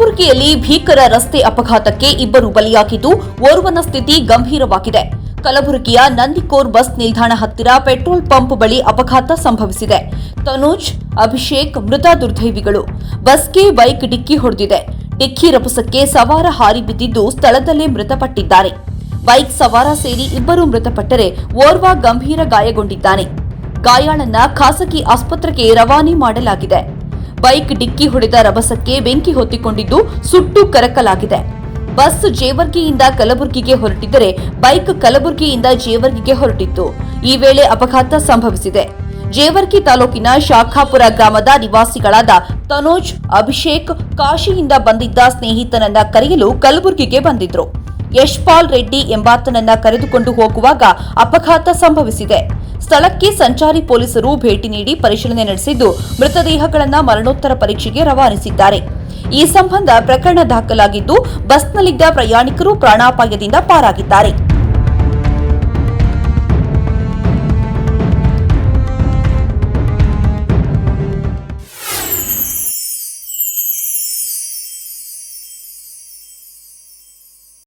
ಕಲಬುರಗಿಯಲ್ಲಿ ಭೀಕರ ರಸ್ತೆ ಅಪಘಾತಕ್ಕೆ ಇಬ್ಬರು ಬಲಿಯಾಗಿದ್ದು ಓರ್ವನ ಸ್ಥಿತಿ ಗಂಭೀರವಾಗಿದೆ. ಕಲಬುರಗಿಯ ನಂದಿಕೋರ್ ಬಸ್ ನಿಲ್ದಾಣ ಹತ್ತಿರ ಪೆಟ್ರೋಲ್ ಪಂಪ್ ಬಳಿ ಅಪಘಾತ ಸಂಭವಿಸಿದೆ. ತನುಜ್, ಅಭಿಷೇಕ್ ಮೃತ ದುರ್ದೈವಿಗಳು. ಬಸ್ಗೆ ಬೈಕ್ ಡಿಕ್ಕಿ ಹೊಡೆದಿದೆ. ಡಿಕ್ಕಿ ರಭಸಕ್ಕೆ ಸವಾರ ಹಾರಿ ಬಿದ್ದಿದ್ದು ಸ್ಥಳದಲ್ಲೇ ಮೃತಪಟ್ಟಿದ್ದಾರೆ. ಬೈಕ್ ಸವಾರ ಸೇರಿ ಇಬ್ಬರು ಮೃತಪಟ್ಟರೆ ಓರ್ವ ಗಂಭೀರ ಗಾಯಗೊಂಡಿದ್ದಾನೆ. ಗಾಯಾಳನ್ನ ಖಾಸಗಿ ಆಸ್ಪತ್ರೆಗೆ ರವಾನೆ ಮಾಡಲಾಗಿದೆ. ಬೈಕ್ ಡಿಕ್ಕಿ ಹೊಡೆದ ರಭಸಕ್ಕೆ ಬೆಂಕಿ ಹೊತ್ತಿಕೊಂಡಿದ್ದು ಸುಟ್ಟು ಕರಕಲಾಗಿದೆ. Bus ಜೇವರ್ಗಿಯಿಂದ ಕಲಬುರಗಿಗೆ ಹೊರಟಿದ್ದರೆ bike ಕಲಬುರಗಿಯಿಂದ ಜೇವರ್ಗಿಗೆ ಹೊರಟಿತ್ತು. ಈ ವೇಳೆ ಅಪಘಾತ ಸಂಭವಿಸಿದೆ. ಜೇವರ್ಗಿ ತಾಲೂಕಿನ ಶಾಖಾಪುರ ಗ್ರಾಮದ ನಿವಾಸಿಗಳಾದ ತನೋಜ್, ಅಭಿಷೇಕ್ ಕಾಶಿಯಿಂದ ಬಂದಿದ್ದ ಸ್ನೇಹಿತನನ್ನ ಕರೆಯಲು ಕಲಬುರಗಿಗೆ ಬಂದಿದ್ರು. ಯಶ್ಪಾಲ್ ರೆಡ್ಡಿ ಎಂಬಾತನನ್ನ ಕರೆದುಕೊಂಡು ಹೋಗುವಾಗ ಅಪಘಾತ ಸಂಭವಿಸಿದೆ. ಸ್ಥಳಕ್ಕೆ ಸಂಚಾರಿ ಪೊಲೀಸರು ಭೇಟಿ ನೀಡಿ ಪರಿಶೀಲನೆ ನಡೆಸಿದ್ದು ಮೃತದೇಹಗಳನ್ನು ಮರಣೋತ್ತರ ಪರೀಕ್ಷೆಗೆ ರವಾನಿಸಿದ್ದಾರೆ. ಈ ಸಂಬಂಧ ಪ್ರಕರಣ ದಾಖಲಾಗಿದ್ದು ಬಸ್ನಲ್ಲಿದ್ದ ಪ್ರಯಾಣಿಕರು ಪ್ರಾಣಾಪಾಯದಿಂದ ಪಾರಾಗಿದ್ದಾರೆ.